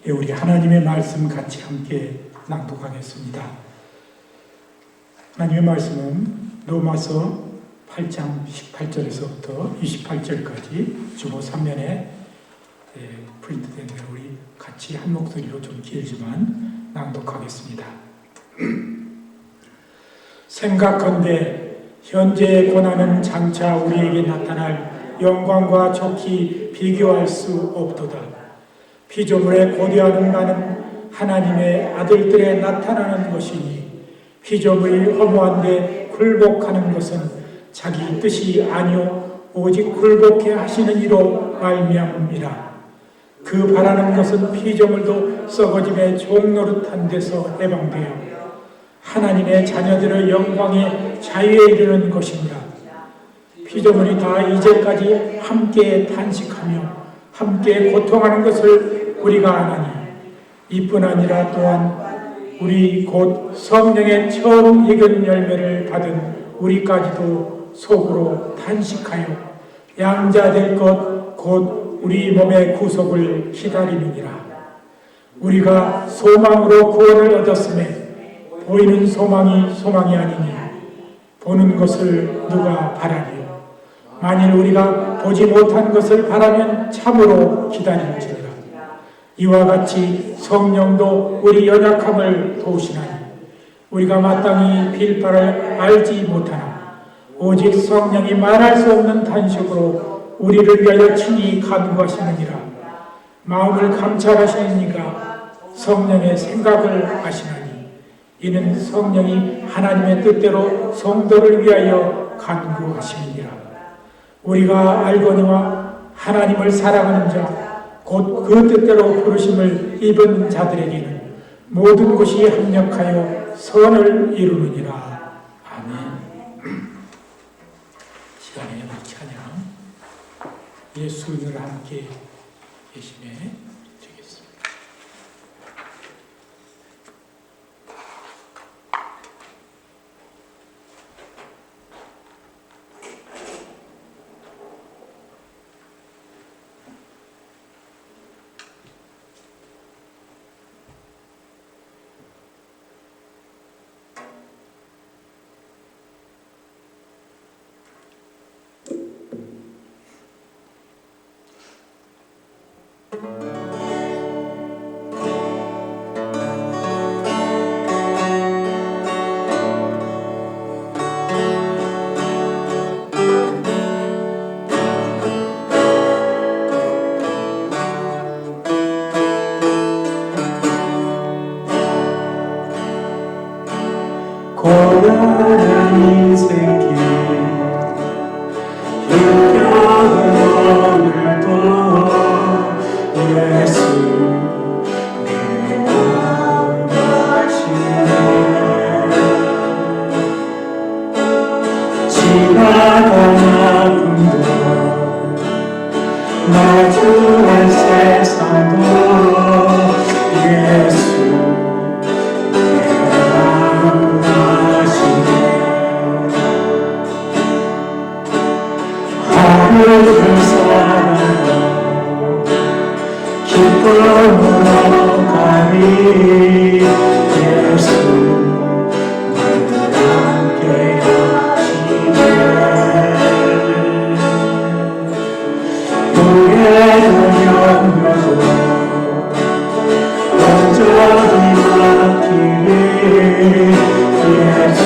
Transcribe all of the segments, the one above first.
우리 하나님의 말씀 같이 함께 낭독하겠습니다. 하나님의 말씀은 로마서 8장 18절에서부터 28절까지 주보 3면에 프린트된 대로 우리 같이 한 목소리로 좀 길지만 낭독하겠습니다. 생각한데 현재의 고난은 장차 우리에게 나타날 영광과 좋게 비교할 수 없도다. 피조물에 고대하는 나는 하나님의 아들들에 나타나는 것이니 피조물이 허무한데 굴복하는 것은 자기 뜻이 아니요 오직 굴복해 하시는 이로 말미암음이라. 그 바라는 것은 피조물도 썩어짐의 종노릇한 데서 해방되어 하나님의 자녀들의 영광에 자유에 이르는 것입니다. 피조물이 다 이제까지 함께 탄식하며 함께 고통하는 것을 우리가 아나니 이뿐 아니라 또한 우리 곧 성령의 처음 익은 열매를 받은 우리까지도 속으로 탄식하여 양자될 것 곧 우리 몸의 구속을 기다리느니라. 우리가 소망으로 구원을 얻었음에 보이는 소망이 소망이 아니니 보는 것을 누가 바라리요. 만일 우리가 보지 못한 것을 바라면 참으로 기다릴지니라. 이와 같이 성령도 우리 연약함을 도우시나니 우리가 마땅히 빌 바를 알지 못하나 오직 성령이 말할 수 없는 단식으로 우리를 위하여 친히 간구하시느니라. 마음을 감찰하시는 이가 성령의 생각을 아시나니 이는 성령이 하나님의 뜻대로 성도를 위하여 간구하시느니라. 우리가 알거니와 하나님을 사랑하는 자 곧 그 뜻대로 부르심을 입은 자들에게는 모든 것이 합력하여 선을 이루느니라. 아멘. 시간에 우리 찬양 예수를 함께 계시네 드리겠습니다. 고단한 인생길 힘겨운 오늘도 예수 내 마음 아시네. 지나간 아픔도 마주할 세상도 예수 하늘을 사랑하며 기쁨으로 가리 예수 늘 함께 하시네. 후회도 염려도 온전히 맡기리 예수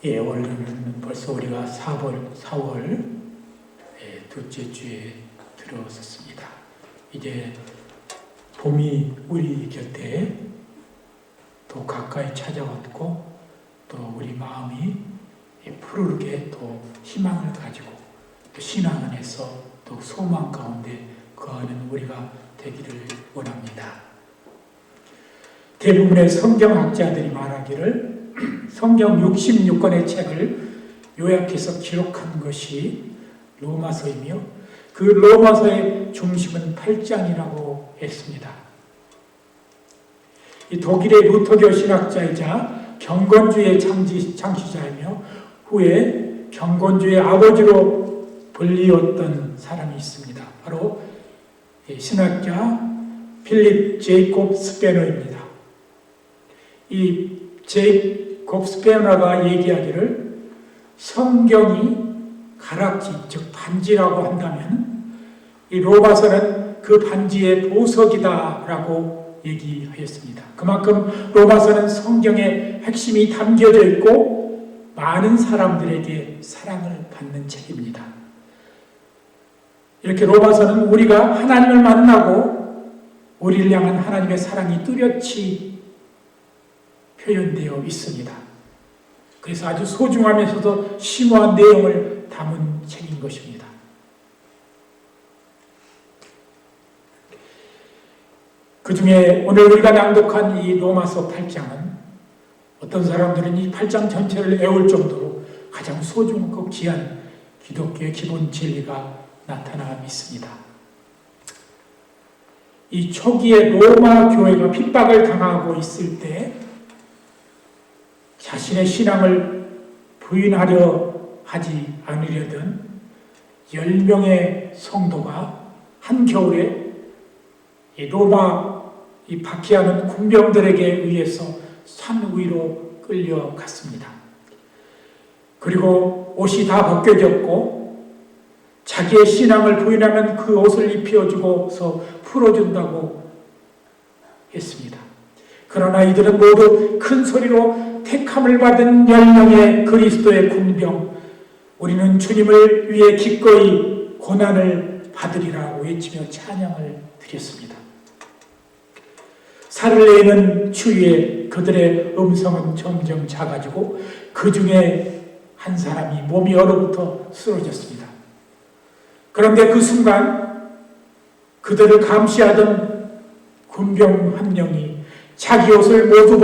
예, 원래는 벌써 우리가 4월 둘째 주에 들어섰습니다. 이제 봄이 우리 곁에 더 가까이 찾아왔고 또 우리 마음이 푸르르게 또 희망을 가지고 또 신앙 안에서 또 소망 가운데 거하는 우리가 되기를 원합니다. 대부분의 성경학자들이 말하기를 성경 66권의 책을 요약해서 기록한 것이 로마서이며 그 로마서의 중심은 8장이라고 했습니다. 이 독일의 루터교 신학자이자 경건주의 창시자이며 후에 경건주의 아버지로 불리웠던 사람이 있습니다. 바로 신학자 필립 제이콥 스페너입니다. 이 제이콥 스페너가 얘기하기를 성경이 가락지, 즉 반지라고 한다면 이 로마서는 그 반지의 보석이다라고 얘기하였습니다. 그만큼 로마서는 성경의 핵심이 담겨져 있고 많은 사람들에게 사랑을 받는 책입니다. 이렇게 로마서는 우리가 하나님을 만나고 우리를 향한 하나님의 사랑이 뚜렷이 표현되어 있습니다. 그래서 아주 소중하면서도 심오한 내용을 담은 책인 것입니다. 그 중에 오늘 우리가 낭독한 이 로마서 8장은 어떤 사람들은 이 8장 전체를 애울 정도로 가장 소중하고 귀한 기독교의 기본 진리가 나타나 있습니다. 이 초기에 로마 교회가 핍박을 당하고 있을 때 자신의 신앙을 부인하려 하지 않으려던 10명의 성도가 한겨울에 이 로마 이 박해하는 군병들에게 의해서 산 위로 끌려갔습니다. 그리고 옷이 다 벗겨졌고 자기의 신앙을 부인하면 그 옷을 입혀주고서 풀어준다고 했습니다. 그러나 이들은 모두 큰 소리로 택함을 받은 10명의 그리스도의 군병, 우리는 주님을 위해 기꺼이 고난을 받으리라고 외치며 찬양을 드렸습니다. 살을 내는 추위에 그들의 음성은 점점 작아지고 그 중에 한 사람이 몸이 얼어붙어 쓰러졌습니다. 그런데 그 순간 그들을 감시하던 군병 한 명이 자기 옷을 모두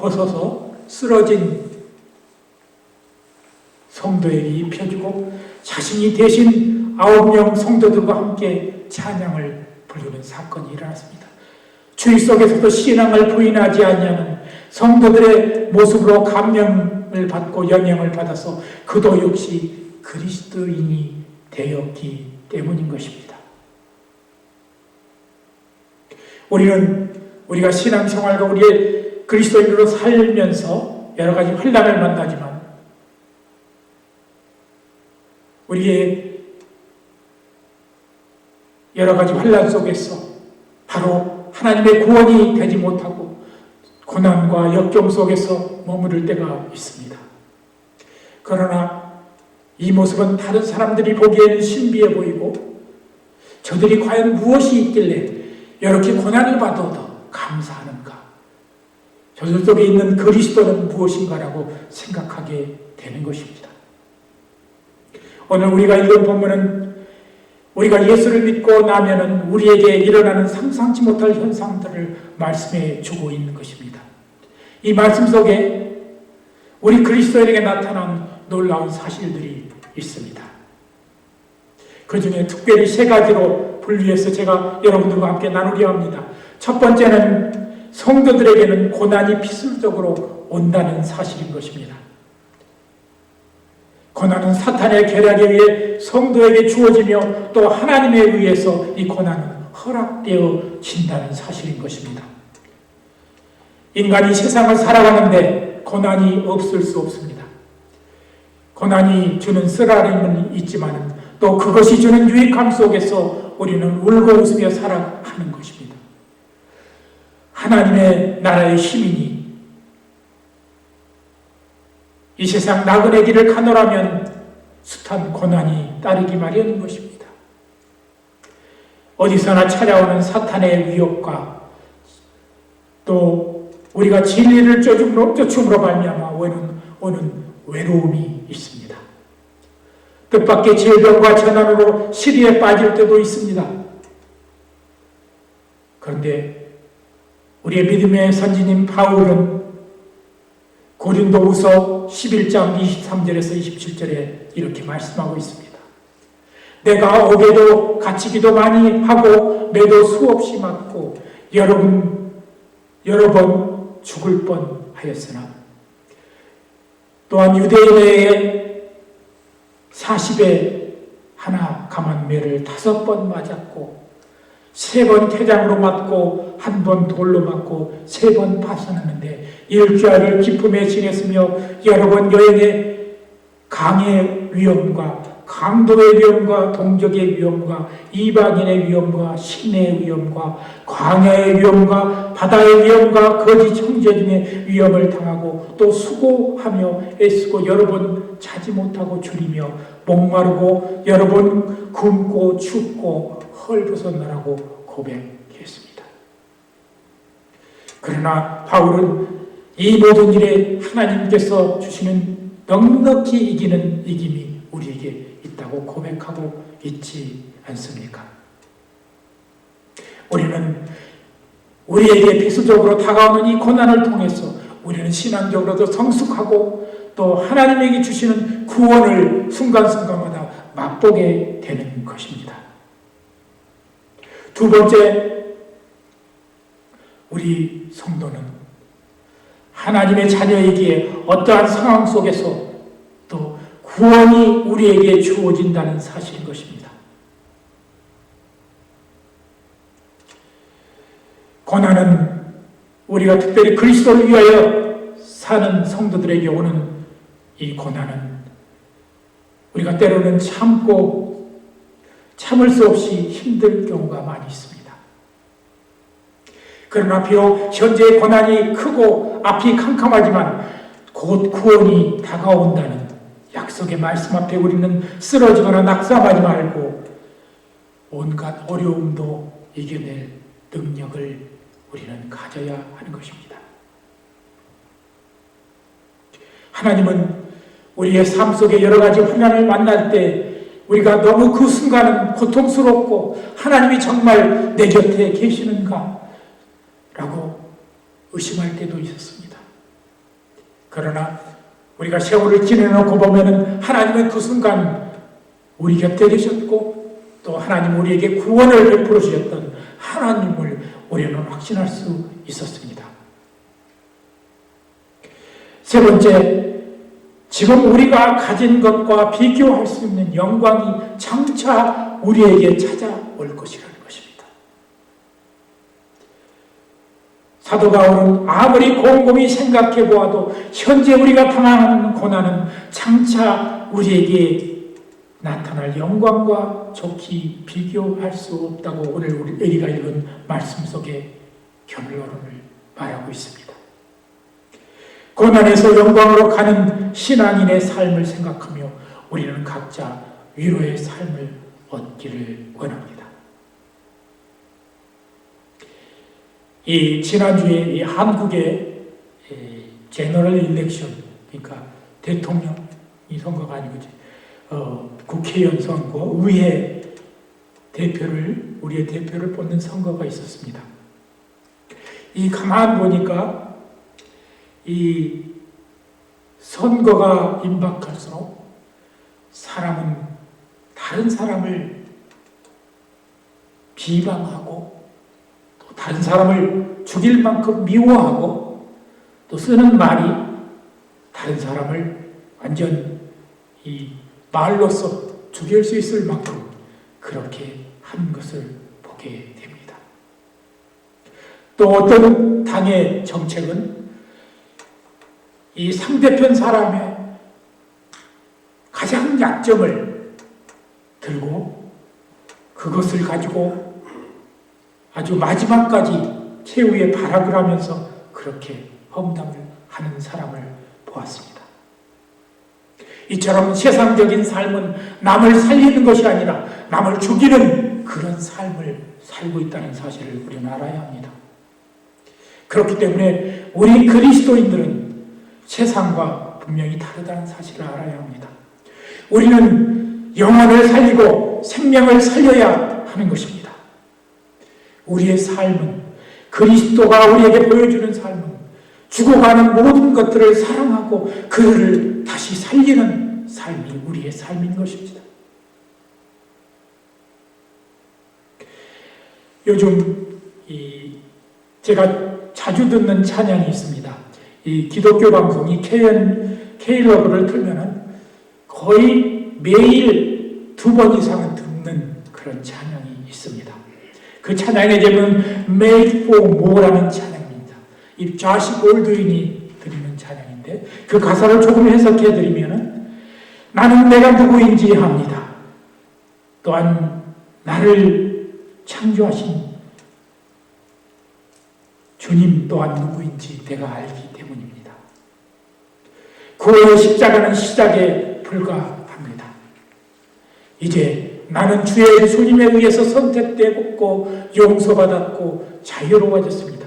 벗어서 쓰러진 성도에게 입혀주고 자신이 대신 9명 성도들과 함께 찬양을 부르는 사건이 일어났습니다. 주의 속에서도 신앙을 부인하지 않냐는 성도들의 모습으로 감명을 받고 영향을 받아서 그도 역시 그리스도인이 되었기 때문인 것입니다. 우리가 신앙생활과 우리의 그리스도인으로 살면서 여러 가지 환난을 만나지만 우리의 여러 가지 환난 속에서 바로 하나님의 구원이 되지 못하고 고난과 역경 속에서 머무를 때가 있습니다. 그러나 이 모습은 다른 사람들이 보기에는 신비해 보이고 저들이 과연 무엇이 있길래 이렇게 고난을 받아도 감사하는가? 저들 속에 있는 그리스도는 무엇인가라고 생각하게 되는 것입니다. 오늘 우리가 읽은 본문은 우리가 예수를 믿고 나면은 우리에게 일어나는 상상치 못할 현상들을 말씀해 주고 있는 것입니다. 이 말씀 속에 우리 그리스도인에게 나타난 놀라운 사실들이 있습니다. 그 중에 특별히 세 가지로 분류해서 제가 여러분들과 함께 나누려 합니다. 첫 번째는 성도들에게는 고난이 필수적으로 온다는 사실인 것입니다. 고난은 사탄의 계략에 의해 성도에게 주어지며 또 하나님에 의해서 이 고난은 허락되어진다는 사실인 것입니다. 인간이 세상을 살아가는데 고난이 없을 수 없습니다. 고난이 주는 쓰라림은 있지만 또 그것이 주는 유익함 속에서 우리는 울고 웃으며 살아가는 것입니다. 하나님의 나라의 시민이 이 세상 나그네 길을 가노라면 숱한 고난이 따르기 마련인 것입니다. 어디서나 찾아오는 사탄의 위협과 또 우리가 진리를 쫓음으로 말미암아 오는 외로움이 있습니다. 뜻밖의 질병과 재난으로 시리에 빠질 때도 있습니다. 그런데 우리의 믿음의 선지님 바울은 고린도후서 11장 23절에서 27절에 이렇게 말씀하고 있습니다. 내가 옥에도 갇히기도 많이 하고 매도 수없이 맞고 여러 번 죽을 뻔하였으나 또한 유대인에게 40에 하나 감한 매를 5번 맞았고 3번 태장으로 맞고 1번 돌로 맞고 3번 파선했는데 일주일을 기쁨에 지냈으며 여러 번 여행에 강의 위험과 강도의 위험과 동족의 위험과 이방인의 위험과 신의 위험과 광야의 위험과 바다의 위험과 거짓 형제중의 위험을 당하고 또 수고하며 애쓰고 여러 번 자지 못하고 줄이며 목마르고 여러 번 굶고 춥고 헐벗었나라고 고백했습니다. 그러나 바울은 이 모든 일에 하나님께서 주시는 넉넉히 이기는 이김이 우리에게 있다고 고백하고 있지 않습니까? 우리는 우리에게 필수적으로 다가오는 이 고난을 통해서 우리는 신앙적으로도 성숙하고 또 하나님에게 주시는 구원을 순간순간마다 맛보게 되는 것입니다. 두 번째, 우리 성도는 하나님의 자녀이기에 어떠한 상황 속에서 또 구원이 우리에게 주어진다는 사실인 것입니다. 고난은 우리가 특별히 그리스도를 위하여 사는 성도들에게 오는 이 고난은 우리가 때로는 참을 수 없이 힘들 경우가 많이 있습니다. 그러나 비록 현재의 고난이 크고 앞이 캄캄하지만 곧 구원이 다가온다는 약속의 말씀 앞에 우리는 쓰러지거나 낙담하지 말고 온갖 어려움도 이겨낼 능력을 우리는 가져야 하는 것입니다. 하나님은 우리의 삶 속에 여러 가지 환난을 만날 때 우리가 너무 그 순간은 고통스럽고 하나님이 정말 내 곁에 계시는가? 라고 의심할 때도 있었습니다. 그러나 우리가 세월을 지내놓고 보면은 하나님은 그 순간 우리 곁에 계셨고 또 하나님 우리에게 구원을 베풀어 주셨던 하나님을 우리는 확신할 수 있었습니다. 세 번째, 지금 우리가 가진 것과 비교할 수 있는 영광이 장차 우리에게 찾아올 것이라는 것입니다. 사도 바울은 아무리 곰곰이 생각해 보아도 현재 우리가 당하는 고난은 장차 우리에게 나타날 영광과 좋게 비교할 수 없다고 오늘 우리가 읽은 말씀 속에 결론을 말하고 있습니다. 고난에서 영광으로 가는 신앙인의 삶을 생각하며 우리는 각자 위로의 삶을 얻기를 원합니다. 이 지난주에 이 한국의 제너럴 일렉션, 그러니까 대통령 이 선거가 아니고 국회의원 선거, 의회 우리의 대표를 뽑는 선거가 있었습니다. 이 가만 보니까 이 선거가 임박할수록 사람은 다른 사람을 비방하고 또 다른 사람을 죽일 만큼 미워하고 또 쓰는 말이 다른 사람을 완전 이 말로써 죽일 수 있을 만큼 그렇게 하는 것을 보게 됩니다. 또 어떤 당의 정책은 이 상대편 사람의 가장 약점을 들고 그것을 가지고 아주 마지막까지 최후의 발악을 하면서 그렇게 험담을 하는 사람을 보았습니다. 이처럼 세상적인 삶은 남을 살리는 것이 아니라 남을 죽이는 그런 삶을 살고 있다는 사실을 우리는 알아야 합니다. 그렇기 때문에 우리 그리스도인들은 세상과 분명히 다르다는 사실을 알아야 합니다. 우리는 영혼을 살리고 생명을 살려야 하는 것입니다. 우리의 삶은 그리스도가 우리에게 보여주는 삶은 죽어가는 모든 것들을 사랑하고 그를 다시 살리는 삶이 우리의 삶인 것입니다. 요즘 제가 자주 듣는 찬양이 있습니다. 이 기독교 방송이 K러브를 틀면은 거의 매일 2번 이상은 듣는 그런 찬양이 있습니다. 그 찬양의 제목은 Made for More라는 찬양입니다. 이 자시 볼드윈이 드리는 찬양인데 그 가사를 조금 해석해 드리면은 나는 내가 누구인지 합니다. 또한 나를 창조하신 주님 또한 누구인지 내가 알기 때문입니다. 구원의 십자가는 시작에 불과합니다. 이제 나는 주의 주님에 의해서 선택되었고 용서받았고 자유로워졌습니다.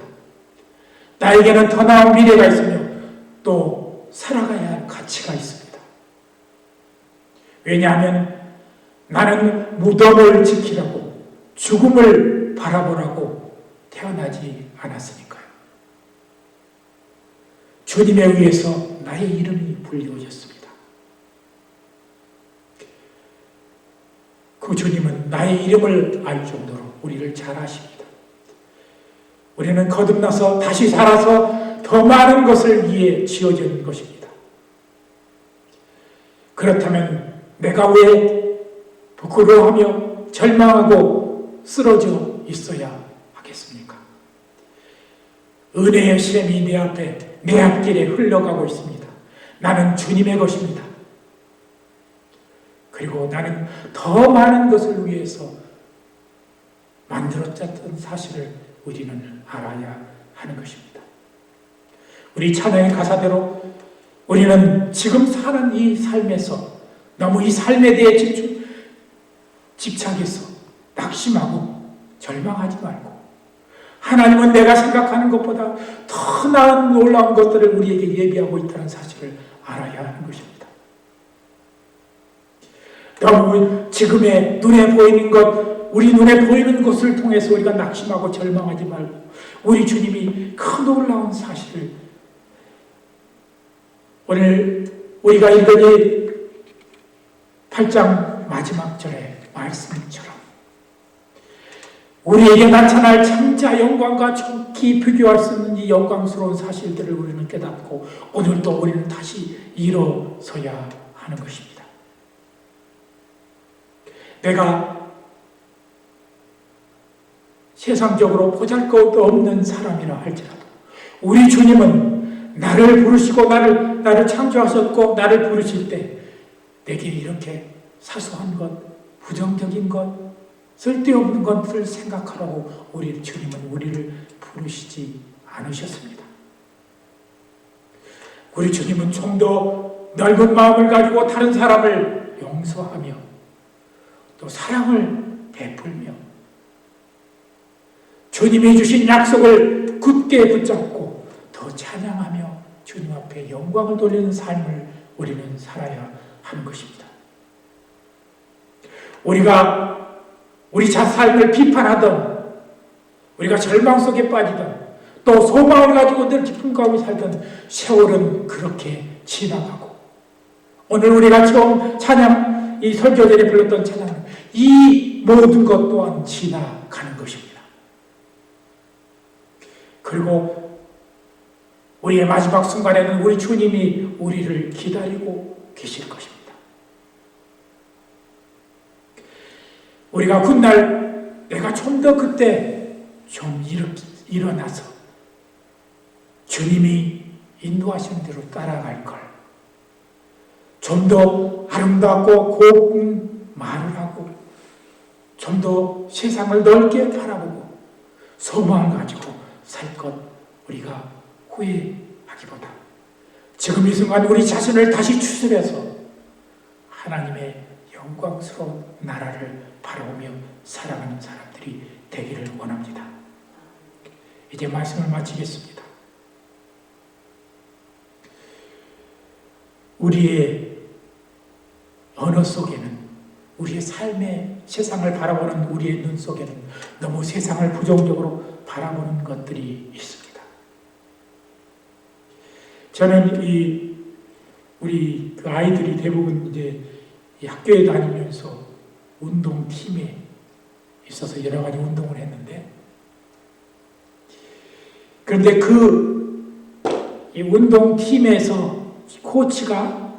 나에게는 더 나은 미래가 있으며 또 살아가야 할 가치가 있습니다. 왜냐하면 나는 무덤을 지키라고 죽음을 바라보라고 태어나지 않았으니까요. 주님에 의해서 나의 이름이 불리워졌습니다. 그 주님은 나의 이름을 알 정도로 우리를 잘 아십니다. 우리는 거듭나서 다시 살아서 더 많은 것을 위해 지어진 것입니다. 그렇다면 내가 왜 부끄러워하며 절망하고 쓰러져 있어야 하겠습니까? 은혜의 샘이 내 앞길에 흘러가고 있습니다. 나는 주님의 것입니다. 그리고 나는 더 많은 것을 위해서 만들어졌던 사실을 우리는 알아야 하는 것입니다. 우리 찬양의 가사대로 우리는 지금 사는 이 삶에서 너무 이 삶에 대해 집착해서 낙심하고 절망하지 말고 하나님은 내가 생각하는 것보다 더 나은 놀라운 것들을 우리에게 예비하고 있다는 사실을 알아야 하는 것입니다. 너무 지금의 눈에 보이는 것, 우리 눈에 보이는 것을 통해서 우리가 낙심하고 절망하지 말고 우리 주님이 큰 놀라운 사실을 오늘 우리가 읽은 이 8장 마지막 절의 말씀처럼 우리에게 나타날 창자 영광과 정확히 비교할 수 없는 이 영광스러운 사실들을 우리는 깨닫고 오늘도 우리는 다시 일어서야 하는 것입니다. 내가 세상적으로 보잘것없는 사람이라 할지라도 우리 주님은 나를 부르시고 나를 창조하셨고 나를 부르실 때 내게 이렇게 사소한 것, 부정적인 것, 쓸데없는 것을 생각하라고 우리 주님은 우리를 부르시지 않으셨습니다. 우리 주님은 좀 더 넓은 마음을 가지고 다른 사람을 용서하며 또 사랑을 베풀며 주님이 주신 약속을 굳게 붙잡고 더 찬양하며 주님 앞에 영광을 돌리는 삶을 우리는 살아야 하는 것입니다. 우리가 우리 삶을 비판하던, 우리가 절망 속에 빠지던, 또 소망을 가지고 늘 기쁨 가운데 살던 세월은 그렇게 지나가고, 오늘 우리가 처음 찬양, 이 설교 전에 불렀던 찬양, 이 모든 것 또한 지나가는 것입니다. 그리고 우리의 마지막 순간에는 우리 주님이 우리를 기다리고 계실 것입니다. 우리가 훗날 내가 좀 더 그때 좀 일어나서 주님이 인도하시는 대로 따라갈 걸, 좀 더 아름답고 고운 말을 하고, 좀 더 세상을 넓게 바라보고 소망을 가지고 살 것, 우리가 후회하기보다 지금 이 순간 우리 자신을 다시 추스려서 하나님의 영광스러운 나라를 바라보며 살아가는 사람들이 되기를 원합니다. 이제 말씀을 마치겠습니다. 우리의 언어 속에는, 우리의 삶의 세상을 바라보는 우리의 눈 속에는 너무 세상을 부정적으로 바라보는 것들이 있습니다. 저는 우리 그 아이들이 대부분 이제 학교에 다니면서 운동팀에 있어서 여러 가지 운동을 했는데, 그런데 이 운동팀에서 코치가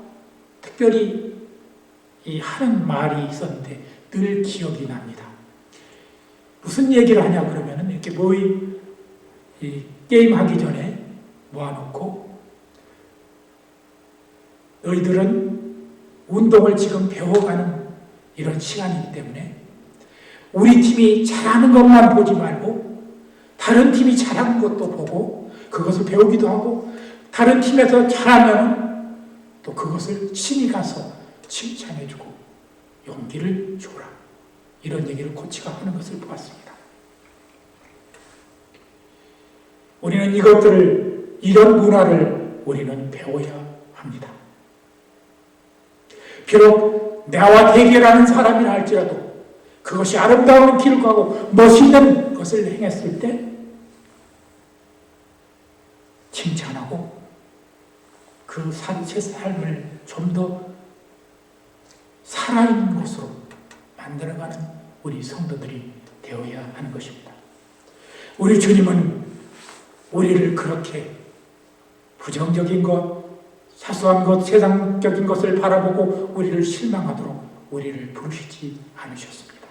특별히 하는 말이 있었는데 늘 기억이 납니다. 무슨 얘기를 하냐 그러면은, 이렇게 게임하기 전에 모아놓고, 너희들은 운동을 지금 배워가는 이런 시간이기 때문에 우리 팀이 잘하는 것만 보지 말고 다른 팀이 잘하는 것도 보고 그것을 배우기도 하고, 다른 팀에서 잘하면 또 그것을 친히 가서 칭찬해주고 용기를 줘라. 이런 얘기를 코치가 하는 것을 보았습니다. 우리는 이런 문화를 우리는 배워야 합니다. 비록 나와 대결하는 사람이라 할지라도 그것이 아름다운 길을 가고 멋있는 것을 행했을 때 칭찬하고 그 제 삶을 좀 더 살아있는 것으로 만들어가는 우리 성도들이 되어야 하는 것입니다. 우리 주님은 우리를 그렇게 부정적인 것, 사소한 것, 세상적인 것을 바라보고 우리를 실망하도록 우리를 부르시지 않으셨습니다.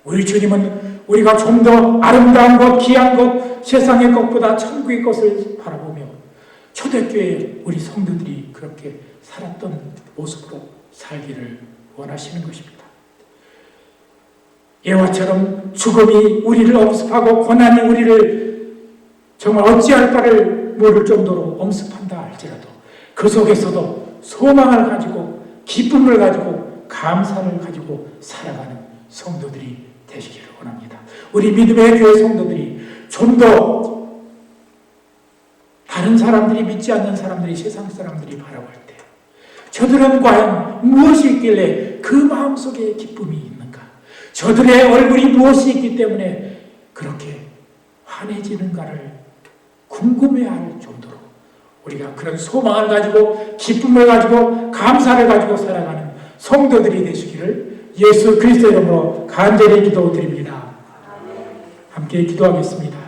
우리 주님은 우리가 좀 더 아름다운 것, 귀한 것, 세상의 것보다 천국의 것을 바라보며 초대교회 우리 성도들이 그렇게 살았던 모습으로 살기를 원하시는 것입니다. 예화처럼 죽음이 우리를 엄습하고 고난이 우리를 정말 어찌할 바를 모를 정도로 엄습한다 할지라도 그 속에서도 소망을 가지고 기쁨을 가지고 감사를 가지고 살아가는 성도들이 되시기를 원합니다. 우리 믿음의 교회 성도들이 좀 더 다른 사람들이, 믿지 않는 사람들이, 세상 사람들이 바라볼 때 저들은 과연 무엇이 있길래 그 마음속에 기쁨이 있는가? 저들의 얼굴이 무엇이 있기 때문에 그렇게 환해지는가를 궁금해할 정도로 우리가 그런 소망을 가지고 기쁨을 가지고 감사를 가지고 살아가는 성도들이 되시기를 예수 그리스도의 이름으로 간절히 기도드립니다. 함께 기도하겠습니다.